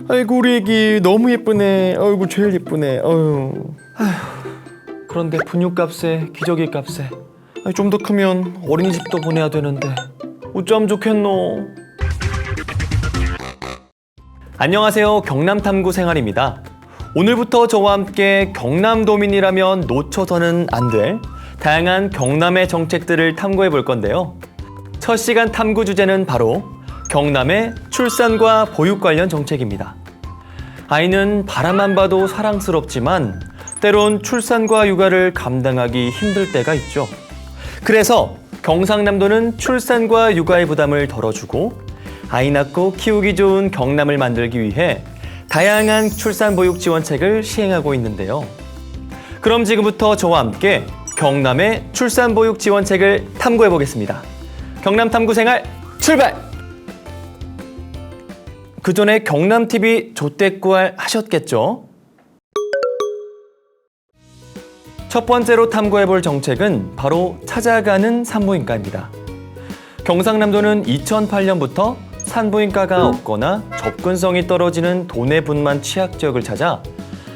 아이고 우리 애기 너무 예쁘네. 아이고 제일 예쁘네. 아휴. 그런데 분유값에 기저귀 값에 좀 더 크면 어린이집도 보내야 되는데 어쩜 좋겠노. 안녕하세요, 경남탐구 생활입니다. 오늘부터 저와 함께 경남도민이라면 놓쳐서는 안 될 다양한 경남의 정책들을 탐구해 볼 건데요. 첫 시간 탐구 주제는 바로 경남의 출산과 보육 관련 정책입니다. 아이는 바라만 봐도 사랑스럽지만 때론 출산과 육아를 감당하기 힘들 때가 있죠. 그래서 경상남도는 출산과 육아의 부담을 덜어주고 아이 낳고 키우기 좋은 경남을 만들기 위해 다양한 출산보육 지원책을 시행하고 있는데요. 그럼 지금부터 저와 함께 경남의 출산보육 지원책을 탐구해 보겠습니다. 경남 탐구생활 출발! 그 전에 경남TV 조댓구알 하셨겠죠? 첫 번째로 탐구해 볼 정책은 바로 찾아가는 산부인과입니다. 경상남도는 2008년부터 산부인과가 없거나 접근성이 떨어지는 도내 분만 취약 지역을 찾아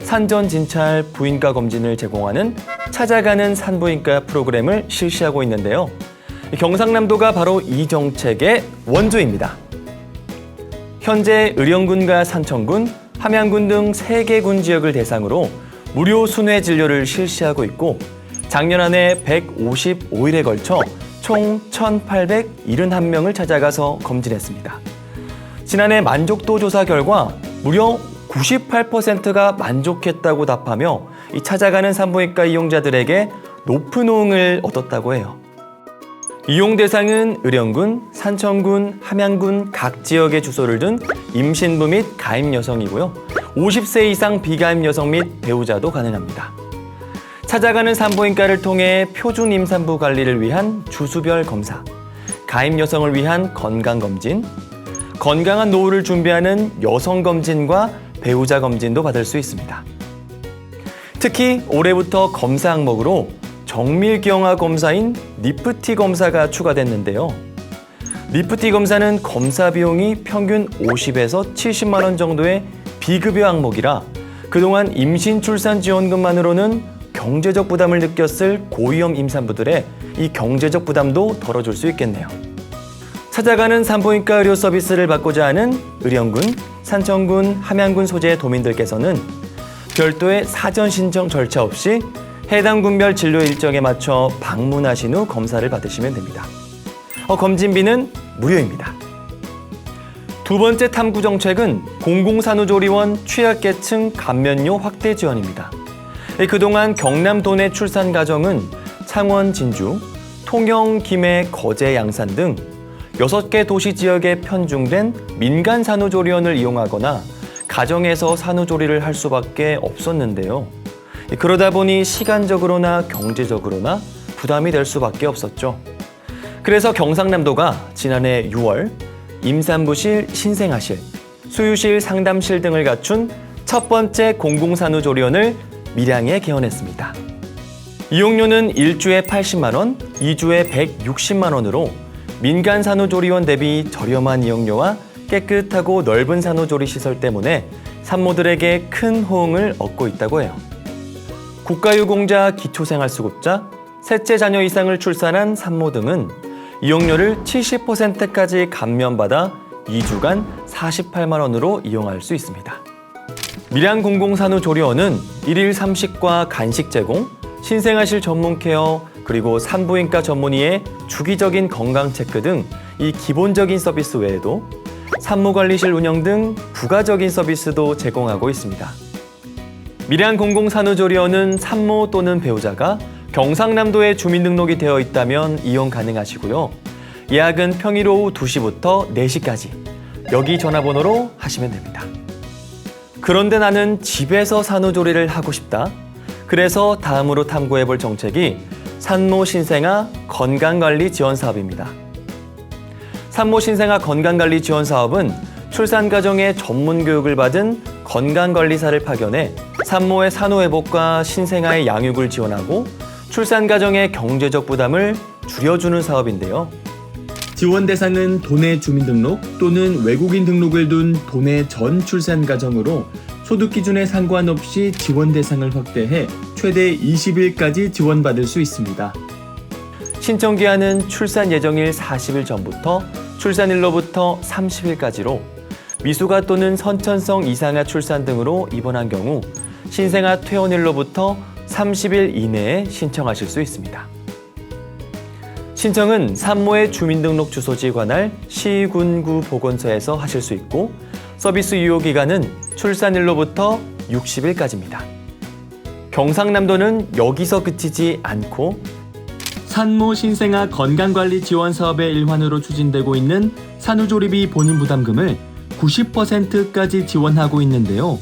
산전 진찰 부인과 검진을 제공하는 찾아가는 산부인과 프로그램을 실시하고 있는데요. 경상남도가 바로 이 정책의 원조입니다. 현재 의령군과 산청군, 함양군 등 3개 군 지역을 대상으로 무료 순회 진료를 실시하고 있고 작년 한 해 155일에 걸쳐 총 1,871명을 찾아가서 검진했습니다. 지난해 만족도 조사 결과 무려 98%가 만족했다고 답하며 이 찾아가는 산부인과 이용자들에게 높은 호응을 얻었다고 해요. 이용 대상은 의령군, 산청군, 함양군 각 지역의 주소를 둔 임신부 및 가임 여성이고요. 50세 이상 비가임 여성 및 배우자도 가능합니다. 찾아가는 산부인과를 통해 표준 임산부 관리를 위한 주수별 검사, 가임 여성을 위한 건강검진, 건강한 노후를 준비하는 여성검진과 배우자 검진도 받을 수 있습니다. 특히 올해부터 검사 항목으로 정밀경화 검사인 리프티 검사가 추가됐는데요. 리프티 검사는 검사 비용이 평균 50에서 70만 원 정도의 비급여 항목이라 그동안 임신 출산 지원금만으로는 경제적 부담을 느꼈을 고위험 임산부들의 이 경제적 부담도 덜어줄 수 있겠네요. 찾아가는 산부인과 의료 서비스를 받고자 하는 의령군, 산청군, 함양군 소재의 도민들께서는 별도의 사전 신청 절차 없이 해당 군별 진료 일정에 맞춰 방문하신 후 검사를 받으시면 됩니다. 검진비는 무료입니다. 두 번째 탐구 정책은 공공산후조리원 취약계층 감면료 확대 지원입니다. 그동안 경남 도내 출산 가정은 창원, 진주, 통영, 김해, 거제, 양산 등 6개 도시 지역에 편중된 민간 산후조리원을 이용하거나 가정에서 산후조리를 할 수밖에 없었는데요. 그러다 보니 시간적으로나 경제적으로나 부담이 될 수밖에 없었죠. 그래서 경상남도가 지난해 6월 임산부실, 신생아실, 수유실, 상담실 등을 갖춘 첫 번째 공공산후조리원을 밀양에 개원했습니다. 이용료는 1주에 80만 원, 2주에 160만 원으로 민간 산후조리원 대비 저렴한 이용료와 깨끗하고 넓은 산후조리 시설 때문에 산모들에게 큰 호응을 얻고 있다고 해요. 국가유공자, 기초생활수급자, 셋째 자녀 이상을 출산한 산모 등은 이용료를 70%까지 감면받아 2주간 48만 원으로 이용할 수 있습니다. 밀양공공산후조리원은 일일 3식과 간식 제공, 신생아실 전문 케어, 그리고 산부인과 전문의의 주기적인 건강 체크 등 이 기본적인 서비스 외에도 산모관리실 운영 등 부가적인 서비스도 제공하고 있습니다. 밀양공공산후조리원은 산모 또는 배우자가 경상남도에 주민등록이 되어 있다면 이용 가능하시고요. 예약은 평일 오후 2시부터 4시까지 여기 전화번호로 하시면 됩니다. 그런데 나는 집에서 산후조리를 하고 싶다. 그래서 다음으로 탐구해볼 정책이 산모 신생아 건강관리 지원 사업입니다. 산모 신생아 건강관리 지원 사업은 출산 과정에 전문 교육을 받은 건강관리사를 파견해 산모의 산후회복과 신생아의 양육을 지원하고 출산 과정의 경제적 부담을 줄여주는 사업인데요. 지원 대상은 도내 주민등록 또는 외국인 등록을 둔 도내 전 출산 가정으로 소득 기준에 상관없이 지원 대상을 확대해 최대 20일까지 지원받을 수 있습니다. 신청 기한은 출산 예정일 40일 전부터 출산일로부터 30일까지로 미숙아 또는 선천성 이상아 출산 등으로 입원한 경우 신생아 퇴원일로부터 30일 이내에 신청하실 수 있습니다. 신청은 산모의 주민등록 주소지에 관할 시, 군, 구 보건소에서 하실 수 있고 서비스 유효 기간은 출산일로부터 60일까지입니다. 경상남도는 여기서 그치지 않고 산모 신생아 건강관리 지원 사업의 일환으로 추진되고 있는 산후조리비 본인 부담금을 90%까지 지원하고 있는데요.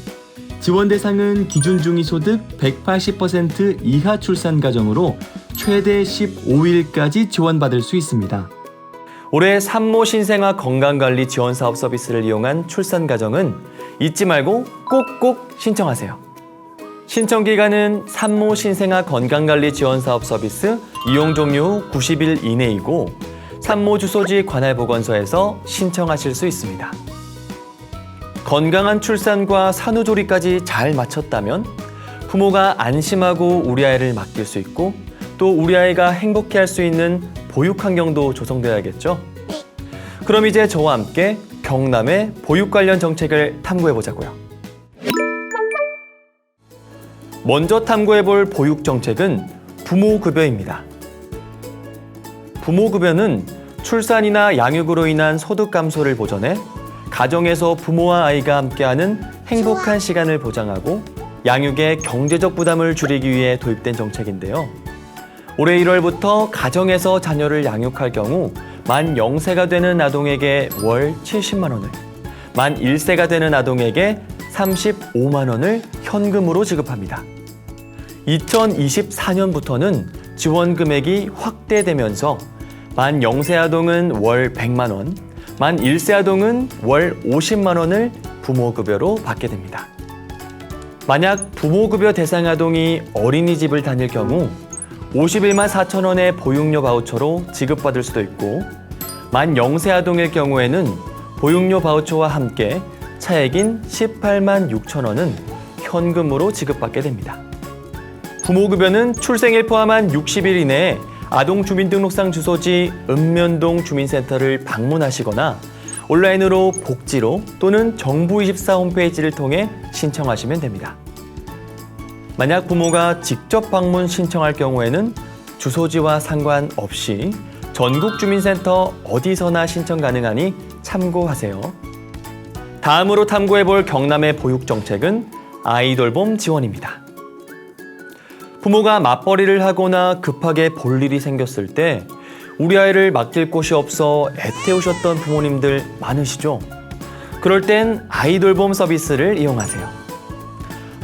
지원 대상은 기준 중위소득 180% 이하 출산 가정으로 최대 15일까지 지원받을 수 있습니다. 올해 산모 신생아 건강관리 지원 사업 서비스를 이용한 출산 가정은 잊지 말고 꼭꼭 신청하세요. 신청 기간은 산모 신생아 건강관리 지원 사업 서비스 이용 종료 후 90일 이내이고 산모 주소지 관할 보건소에서 신청하실 수 있습니다. 건강한 출산과 산후조리까지 잘 마쳤다면 부모가 안심하고 우리 아이를 맡길 수 있고 또 우리 아이가 행복해할 수 있는 보육 환경도 조성되어야겠죠. 그럼 이제 저와 함께 경남의 보육 관련 정책을 탐구해 보자고요. 먼저 탐구해 볼 보육 정책은 부모급여입니다. 부모급여는 출산이나 양육으로 인한 소득 감소를 보전해 가정에서 부모와 아이가 함께하는 행복한 시간을 보장하고 양육의 경제적 부담을 줄이기 위해 도입된 정책인데요. 올해 1월부터 가정에서 자녀를 양육할 경우 만 0세가 되는 아동에게 월 70만 원을, 만 1세가 되는 아동에게 35만 원을 현금으로 지급합니다. 2024년부터는 지원 금액이 확대되면서 만 0세 아동은 월 100만 원, 만 1세 아동은 월 50만 원을 부모급여로 받게 됩니다. 만약 부모급여 대상 아동이 어린이집을 다닐 경우 51만 4천 원의 보육료 바우처로 지급받을 수도 있고 만 0세 아동일 경우에는 보육료 바우처와 함께 차액인 18만 6천 원은 현금으로 지급받게 됩니다. 부모급여는 출생일 포함한 60일 이내에 아동주민등록상 주소지 읍면동 주민센터를 방문하시거나 온라인으로 복지로 또는 정부24 홈페이지를 통해 신청하시면 됩니다. 만약 부모가 직접 방문 신청할 경우에는 주소지와 상관없이 전국주민센터 어디서나 신청 가능하니 참고하세요. 다음으로 탐구해볼 경남의 보육정책은 아이돌봄 지원입니다. 부모가 맞벌이를 하거나 급하게 볼 일이 생겼을 때 우리 아이를 맡길 곳이 없어 애태우셨던 부모님들 많으시죠? 그럴 땐 아이돌봄 서비스를 이용하세요.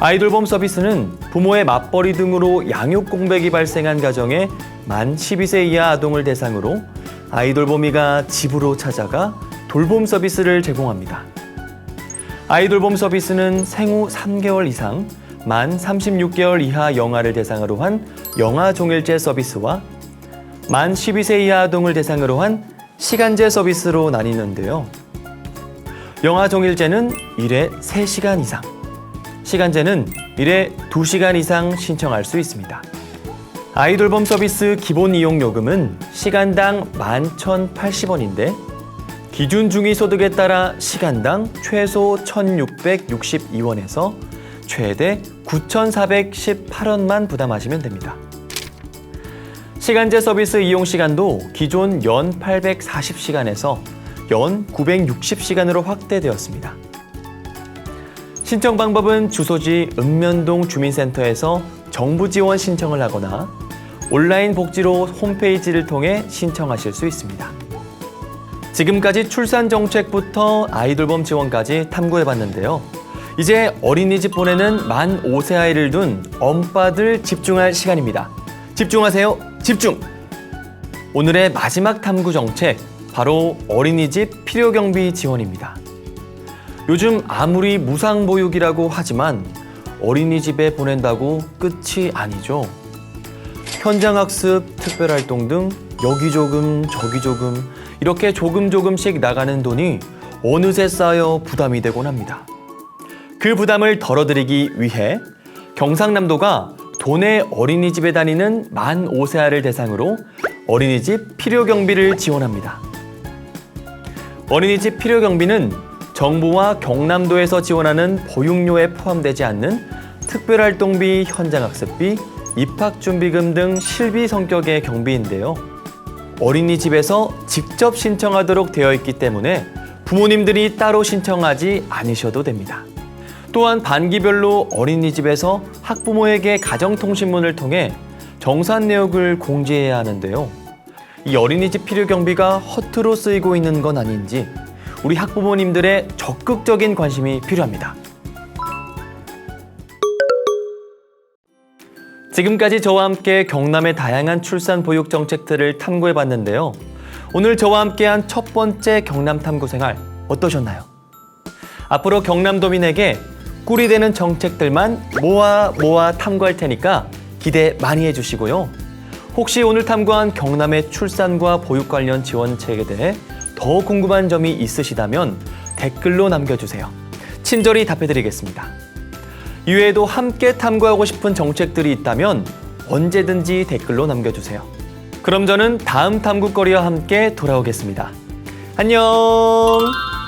아이돌봄 서비스는 부모의 맞벌이 등으로 양육 공백이 발생한 가정에 만 12세 이하 아동을 대상으로 아이돌봄이가 집으로 찾아가 돌봄 서비스를 제공합니다. 아이돌봄 서비스는 생후 3개월 이상 만 36개월 이하 영아를 대상으로 한 영아 종일제 서비스와 만 12세 이하 아동을 대상으로 한 시간제 서비스로 나뉘는데요. 영아 종일제는 일에 3시간 이상, 시간제는 일에 2시간 이상 신청할 수 있습니다. 아이돌봄 서비스 기본 이용 요금은 시간당 11,080원인데 기준 중위소득에 따라 시간당 최소 1,662원에서 최대 9,418원만 부담하시면 됩니다. 시간제 서비스 이용 시간도 기존 연 840시간에서 연 960시간으로 확대되었습니다. 신청 방법은 주소지 읍면동 주민센터에서 정부 지원 신청을 하거나 온라인 복지로 홈페이지를 통해 신청하실 수 있습니다. 지금까지 출산 정책부터 아이돌봄 지원까지 탐구해봤는데요. 이제 어린이집 보내는 만 5세 아이를 둔 엄빠들 집중할 시간입니다. 집중하세요. 집중! 오늘의 마지막 탐구 정책, 바로 어린이집 필요경비 지원입니다. 요즘 아무리 무상보육이라고 하지만 어린이집에 보낸다고 끝이 아니죠. 현장학습, 특별활동 등 여기 조금 저기 조금 이렇게 조금씩 나가는 돈이 어느새 쌓여 부담이 되곤 합니다. 그 부담을 덜어드리기 위해 경상남도가 도내 어린이집에 다니는 만 5세아를 대상으로 어린이집 필요경비를 지원합니다. 어린이집 필요경비는 정부와 경남도에서 지원하는 보육료에 포함되지 않는 특별활동비, 현장학습비, 입학준비금 등 실비 성격의 경비인데요. 어린이집에서 직접 신청하도록 되어 있기 때문에 부모님들이 따로 신청하지 않으셔도 됩니다. 또한 반기별로 어린이집에서 학부모에게 가정통신문을 통해 정산 내역을 공지해야 하는데요. 이 어린이집 필요경비가 허투루 쓰이고 있는 건 아닌지 우리 학부모님들의 적극적인 관심이 필요합니다. 지금까지 저와 함께 경남의 다양한 출산 보육 정책들을 탐구해봤는데요. 오늘 저와 함께한 첫 번째 경남 탐구 생활 어떠셨나요? 앞으로 경남도민에게 꿀이 되는 정책들만 모아 탐구할 테니까 기대 많이 해주시고요. 혹시 오늘 탐구한 경남의 출산과 보육 관련 지원책에 대해 더 궁금한 점이 있으시다면 댓글로 남겨주세요. 친절히 답해드리겠습니다. 이외에도 함께 탐구하고 싶은 정책들이 있다면 언제든지 댓글로 남겨주세요. 그럼 저는 다음 탐구거리와 함께 돌아오겠습니다. 안녕!